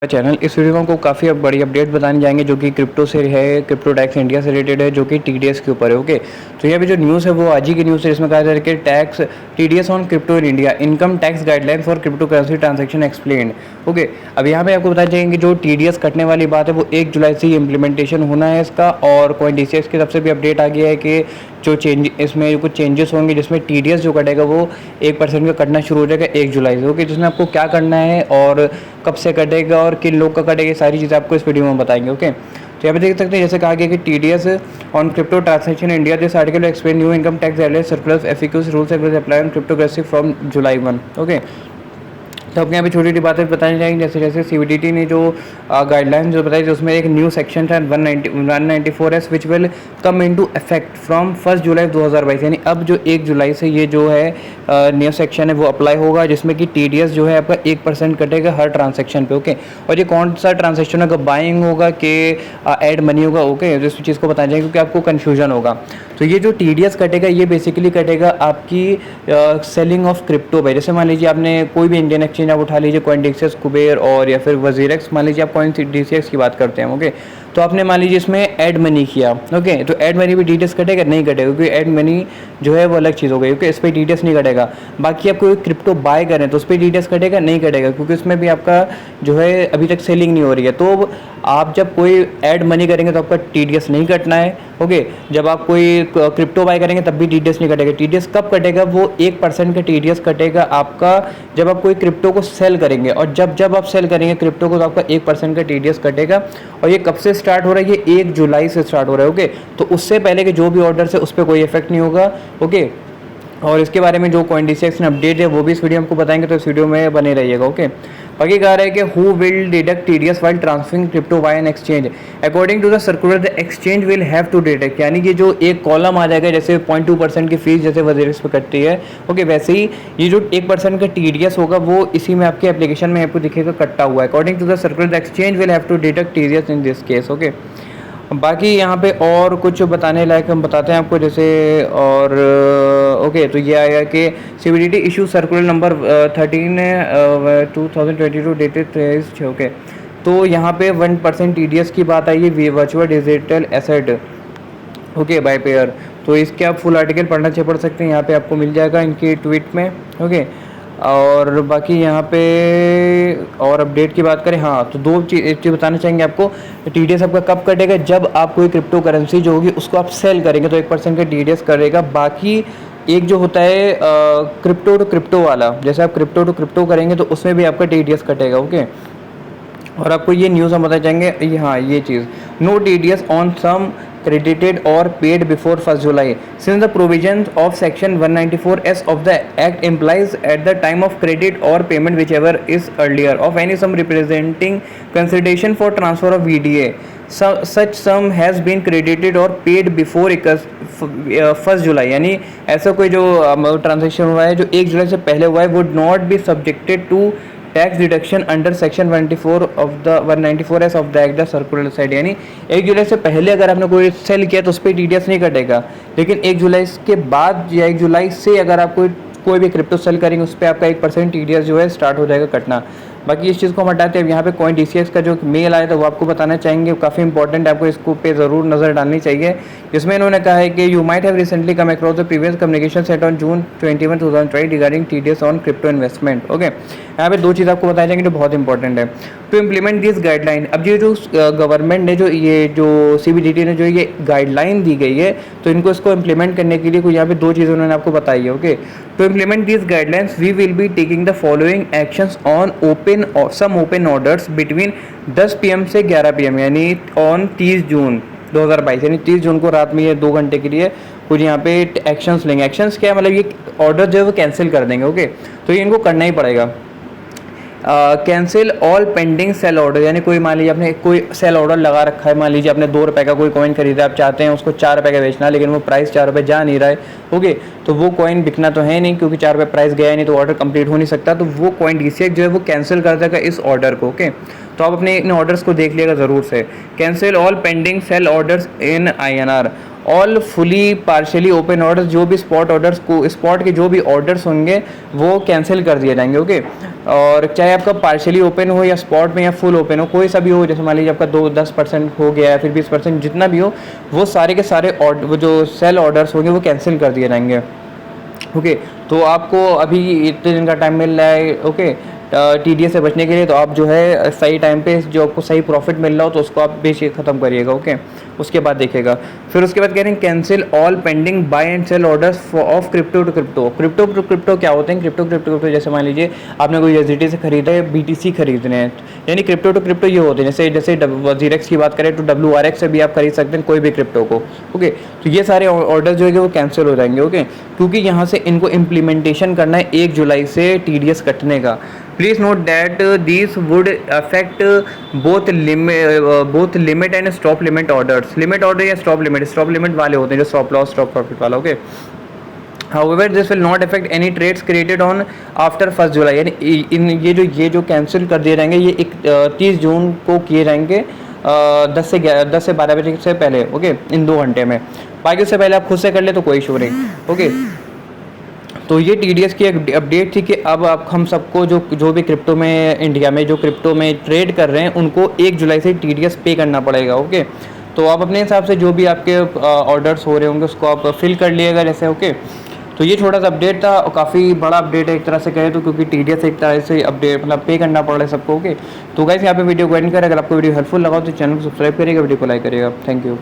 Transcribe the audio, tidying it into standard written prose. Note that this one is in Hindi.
चैनल इस वीडियो में आपको काफ़ी बड़ी अपडेट बताने जाएंगे जो कि क्रिप्टो से है, क्रिप्टो टैक्स इंडिया से रिलेटेड है, जो कि टीडीएस के ऊपर है। ओके, तो यहाँ पे जो न्यूज़ है वो आज ही की न्यूज़ है, जिसमें कहा जा रहा है कि tax TDS on crypto in India, income tax guideline for crypto currency transaction explained. Okay, अब यहाँ पे आपको बताया जाएंगे जो टीडीएस कटने वाली बात है वो 1 जुलाई से ही इम्प्लीमेंटेशन होना है इसका। और CoinDCX की तरफ से भी अपडेट आ गया है कि जो चेंज इसमें कुछ चेंजेस होंगे, जिसमें टीडीएस जो कटेगा वो 1% का कटना शुरू हो जाएगा 1 जुलाई से। ओके, जिसमें आपको क्या करना है और कब से कटेगा और किन लोग का कटेगा, सारी चीज़ें आपको इस वीडियो में बताएंगे। ओके, तो यहाँ पे देख सकते हैं जैसे कहा गया कि TDS on crypto transaction India, this article explain new income tax guideline circulars FAQs rules and apply on crypto currency from July 1। Okay, तो अपने यहाँ पे छोटी छोटी बातें बतानी चाहिए, जैसे जैसे सीबीडीटी ने जो गाइडलाइन जो बताई, उसमें एक न्यू सेक्शन था 194S which will come into effect from 1 जुलाई 2022, यानी अब जो 1 जुलाई से ये जो है न्यू सेक्शन है वो अप्लाई होगा, जिसमें कि टीडीएस जो है आपका 1% कटेगा हर ट्रांजेक्शन पे। ओके, और ये कौन सा ट्रांजेक्शन होगा, बाइंग होगा कि ऐड मनी होगा। ओके, जिस चीज़ को बताना चाहिए क्योंकि आपको कन्फ्यूजन होगा। तो ये जो टीडीएस कटेगा ये बेसिकली कटेगा आपकी सेलिंग ऑफ क्रिप्टो पे। जैसे मान लीजिए आपने कोई भी इंडियन एक्सचेंज आप उठा लीजिए, CoinDCX, कुबेर और या फिर वजीरेक्स, मान लीजिए आप CoinDCX की बात करते हैं। ओके, तो आपने मान लीजिए इसमें ऐड मनी किया। ओके, तो ऐड मनी भी टीडीएस कटेगा? नहीं कटेगा, क्योंकि ऐड मनी जो है वो अलग चीज़ हो गई। ओके, इस पर टीडीएस नहीं कटेगा। बाकी आप कोई क्रिप्टो बाय करें तो उस पर टीडीएस कटेगा? नहीं कटेगा, क्योंकि उसमें भी आपका जो है अभी तक सेलिंग नहीं हो रही है। तो आप जब कोई ऐड मनी करेंगे तो आपका टीडीएस नहीं कटना है। ओके, जब आप कोई क्रिप्टो बाय करेंगे तब भी टीडीएस नहीं कटेगा। टीडीएस कब कटेगा? वो 1% का टीडीएस कटेगा आपका जब आप कोई क्रिप्टो को सेल करेंगे, और जब आप सेल करेंगे क्रिप्टो को तो आपका 1% का टीडीएस कटेगा। और ये कब से स्टार्ट हो रहा है? ये 1 जुलाई से स्टार्ट हो रहा है। ओके, तो उससे पहले के जो भी ऑर्डर्स है उस पर कोई इफेक्ट नहीं होगा। ओके, और इसके बारे में जो CoinDCX ने अपडेट है वो भी इस वीडियो में आपको बताएंगे, तो इस वीडियो में बने रहिएगा। ओके, बाकी कहा रहा है कि who will deduct TDS while transferring crypto via an exchange, according to the circular the exchange will have to deduct, यानी कि जो एक कॉलम आ जाएगा, जैसे 0.2% की फीस जैसे वजीरेक्स पे कटती है। ओके, वैसे ही ये जो 1% का टीडीएस होगा वो इसी में आपके एप्लीकेशन में आपको दिखेगा कट्टा हुआ है। According to the circular the exchange will have to deduct TDS in this case. Okay, बाकी यहाँ पे और कुछ बताने लायक हम बताते हैं आपको, जैसे और ओके, तो ये आया कि CBDT issue circular number 13/2022 dated 23। Okay, तो यहाँ पे 1% टीडीएस की बात आई है virtual digital asset. Okay, buy pair, तो इसके आप फुल आर्टिकल पढ़ सकते हैं, यहाँ पे आपको मिल जाएगा इनकी ट्वीट में। ओके, और बाकी यहाँ पे और अपडेट की बात करें, हाँ, तो दो चीज़ बताना चाहेंगे आपको। टीडीएस आपका कब कटेगा? जब आप कोई क्रिप्टो करेंसी जो होगी उसको आप सेल करेंगे तो 1% का टीडीएस करेगा। बाकी एक जो होता है क्रिप्टो टू क्रिप्टो वाला, जैसे आप क्रिप्टो टू क्रिप्टो करेंगे तो उसमें भी आपका टीडीएस कटेगा। ओके, और आपको ये न्यूज़ हम बताना चाहेंगे, हाँ ये चीज़, no TDS on some credited or paid before 1st July, since the provisions of section 194S of the act implies at the time of credit or payment whichever is earlier of any sum representing consideration for transfer of VDA, such sum has been credited or paid before 1st July, यानी ऐसा कोई जो ट्रांजेक्शन हुआ है जो 1 जुलाई से पहले हुआ है would not be subjected to tax deduction under section 194S of the act the circular side, यानी 1 जुलाई से पहले अगर आपने कोई सेल किया तो उस पर टीडीएस नहीं कटेगा, लेकिन 1 जुलाई के बाद या 1 जुलाई से अगर आप कोई भी क्रिप्टो सेल करेंगे उस पर आपका 1% टीडीएस जो है स्टार्ट हो जाएगा कटना। बाकी इस चीज़ को हम हटाते हैं। अब यहाँ पे CoinDCX का जो मेल आया था वो आपको बताना चाहेंगे, काफ़ी इंपॉर्टेंट है, आपको इसको पे ज़रूर नज़र डालनी चाहिए। जिसमें इन्होंने कहा है कि you might have recently come across the previous communication set on June 21, 2020 regarding TDS on crypto investment. Okay, यहाँ पे दो चीज़ आपको बताई जाएंगे जो बहुत इंपॉर्टेंट है। टू इम्प्लीमेंट दिस गाइडलाइन, अब ये जो गवर्नमेंट ने जो सीबीडीटी ने जो ये गाइडलाइन दी गई है, तो इनको इसको इम्प्लीमेंट करने के लिए कोई यहाँ पे दो चीज़ें उन्होंने आपको बताई है। Okay, to implement this guidelines we will be taking the following actions on some open orders between 10 PM से 11 PM, यानी ऑन 30 जून 2022, यानी 30 जून को रात में ये 2 घंटे के लिए कुछ यहाँ पे एक्शंस लेंगे। एक्शंस क्या है? मतलब ये ऑर्डर जो है वो कैंसिल कर देंगे। ओके, तो ये इनको करना ही पड़ेगा। Cancel all pending sell order, यानी कोई मान लीजिए आपने कोई सेल ऑर्डर लगा रखा है, मान लीजिए आपने 2 रुपये का कोई कॉइन खरीदा, आप चाहते हैं उसको 4 रुपये का बेचना, लेकिन वो प्राइस 4 रुपये जा नहीं रहा है। ओके, तो वो कॉइन बिकना तो है नहीं, क्योंकि 4 रुपये प्राइस गया है नहीं, तो ऑर्डर कंप्लीट हो नहीं सकता। तो वो CoinDCX जो है वो कैंसिल कर देगा इस ऑर्डर को। ओके, तो आप अपने इन ऑर्डर्स को देख लिएगा ज़रूर से। Cancel all pending sell orders in INR, all fully partially open orders, जो भी स्पॉट ऑर्डर्स को स्पॉट के जो भी ऑर्डर्स होंगे वो कैंसिल कर दिए जाएंगे। ओके, और चाहे आपका पार्शियली ओपन हो या स्पॉट में या फुल ओपन हो, कोई सा भी हो, जैसे मान लीजिए आपका 10% हो गया है, फिर 20% जितना भी हो, वो सारे के सारे वो जो सेल ऑर्डर्स होंगे वो कैंसिल कर दिए जाएंगे। ओके, तो आपको अभी इतने दिन का टाइम मिल रहा है, ओके, TDS से बचने के लिए। तो आप जो है सही टाइम पे जो आपको सही प्रॉफिट मिल रहा हो तो उसको आप बेचिए, ख़त्म करिएगा। ओके, उसके बाद देखिएगा। फिर उसके बाद कह रहे हैं cancel all pending buy and sell orders of crypto to crypto. Crypto to crypto क्या होते हैं? क्रिप्टो क्रिप्टो जैसे मान लीजिए आपने कोई USDT से खरीदा है, BTC खरीदने हैं, यानी क्रिप्टो टू क्रिप्टो ये होते हैं। जैसे जीरेक्स की बात करें तो WRX से भी आप खरीद सकते हैं कोई भी क्रिप्टो को। ओके, तो ये सारे ऑर्डर जो है वो कैंसिल हो जाएंगे। ओके, क्योंकि यहाँ से इनको इम्प्लीमेंटेशन करना है 1 जुलाई से TDS कटने का। Please note that this would affect both limit and stop limit orders. Limit order या स्टॉप लिमिट वाले होते हैं जो स्टॉप लॉस स्टॉप प्रॉफिट वाला। Okay, however this will not affect any trades created on after 1 July. यानी ये जो कैंसिल कर दिए जाएंगे ये 30 जून को किए जाएंगे 10 से 12 बजे से पहले। ओके, इन 2 घंटे में। बाकी उससे पहले आप खुद से कर ले तो कोई इशू नहीं। ओके, तो ये TDS की एक अपडेट थी कि अब आप हम सबको जो भी क्रिप्टो में इंडिया में जो क्रिप्टो में ट्रेड कर रहे हैं उनको 1 जुलाई से TDS पे करना पड़ेगा। ओके, तो आप अपने हिसाब से जो भी आपके ऑर्डर्स हो रहे होंगे उसको आप फिल कर लिएगा जैसे। ओके, तो ये छोटा सा अपडेट था और काफ़ी बड़ा अपडेट है एक तरह से कहे तो, क्योंकि TDS एक तरह से अपडेट मतलब पे करना पड़ रहा है सबको। ओके, तो गाइस यहाँ पे वीडियो को एंड करें। अगर आपको वीडियो हेल्पफुल लगा तो चैनल को सब्सक्राइब करिएगा, वीडियो को लाइक करिएगा। Thank you.